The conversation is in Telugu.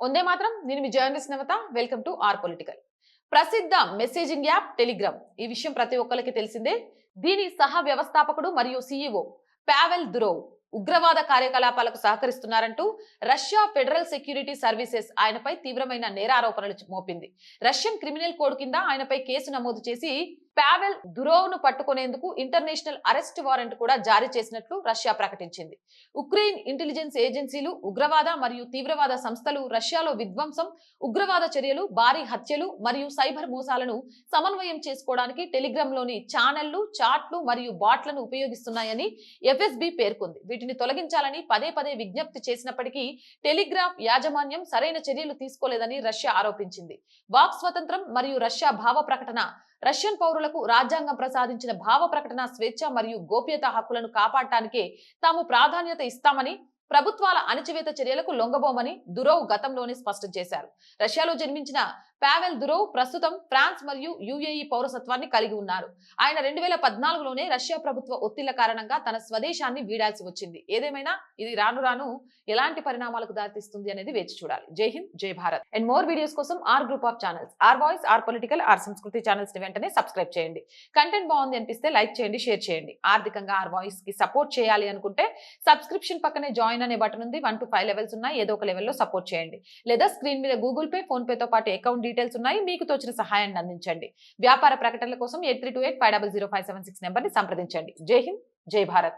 ಒಂದೇ మాత్రం నేను మీ journalist Navata welcome to our political. ప్రసిద్ధ మెసేజింగ్ యాప్ టెలిగ్రామ్ ఈ విషయం ప్రతి ఒక్కరికి తెలిసిందే. దీని సహ వ్యవస్థాపకుడు మరియు సీఈఓ పావెల్ దురోవ్ ఉగ్రవాద కార్యకలాపాలకు సహకరిస్తున్నారంటూ రష్యా ఫెడరల్ సెక్యూరిటీ సర్వీసెస్ ఆయనపై తీవ్రమైన నేరారోపణలు మోపింది. రష్యన్ క్రిమినల్ కోడ్ కింద ఆయనపై కేసు నమోదు చేసి పావెల్ దురోవ్ ను పట్టుకునేందుకు ఇంటర్నేషనల్ అరెస్ట్ వారెంట్ కూడా జారీ చేసినట్లు రష్యా ప్రకటించింది. ఉక్రెయిన్ ఇంటెలిజెన్స్ ఏజెన్సీలు, ఉగ్రవాద మరియు తీవ్రవాద సంస్థలు రష్యాలో విధ్వంసం, ఉగ్రవాద చర్యలు, భారీ హత్యలు మరియు సైబర్ మోసాలను సమన్వయం చేసుకోవడానికి టెలిగ్రామ్ లోని ఛానళ్లు, చాట్లు మరియు బాట్లను ఉపయోగిస్తున్నాయని ఎఫ్ఎస్బి పేర్కొంది. వీటిని తొలగించాలని పదే పదే విజ్ఞప్తి చేసినప్పటికీ టెలిగ్రాఫ్ యాజమాన్యం సరైన చర్యలు తీసుకోలేదని రష్యా ఆరోపించింది. వాక్ స్వతంత్రం మరియు రష్యా భావ ప్రకటన రష్యన్ పౌరులకు రాజ్యాంగం ప్రసాదించిన భావ ప్రకటన స్వేచ్ఛ మరియు గోప్యతా హక్కులను కాపాడటానికే తాము ప్రాధాన్యత ఇస్తామని, ప్రభుత్వాల అణచివేత చర్యలకు లొంగబోమని దురోవ్ గతంలోనే స్పష్టం చేశారు. రష్యాలో జన్మించిన పావెల్ దురోవ్ ప్రస్తుతం ఫ్రాన్స్ మరియు యుఏఈ పౌరసత్వాన్ని కలిగి ఉన్నారు. ఆయన 2014లోనే రష్యా ప్రభుత్వ ఒత్తిళ్ల కారణంగా తన స్వదేశాన్ని వీడాల్సి వచ్చింది. ఏదేమైనా ఇది రాను రాను ఎలాంటి పరిణామాలకు దారితీస్తుంది అనేది వేచి చూడాలి. జై హింద్, జై భారత్. అండ్ మోర్ వీడియోస్ కోసం R group of channels, R voice, R political, R Sanskriti channels ని వెంటనే సబ్స్క్రైబ్ చేయండి. కంటెంట్ బాగుంది అనిపిస్తే లైక్ చేయండి, షేర్ చేయండి. ఆర్థికంగా ఆర్ వాయిస్ కి సపోర్ట్ చేయాలి అనుకుంటే సబ్స్క్రిప్షన్ పక్కనే జాయిన్ అనే బటన్ ఉంది. 1 to 5 లెవెల్స్ ఉన్నాయి. ఏదో ఒక లెవెల్లో సపోర్ట్ చేయండి. లేదా స్క్రీన్ మీద గూగుల్ పే, ఫోన్ పే తో పాటు అకౌంట్ డీటెయిల్స్ ఉన్నాయి. మీకు తోచిన సహాయాన్ని అందించండి. వ్యాపార ప్రకటనల కోసం 8328500576 నెంబర్ ని సంప్రదించండి. జై హింద్, జై భారత్.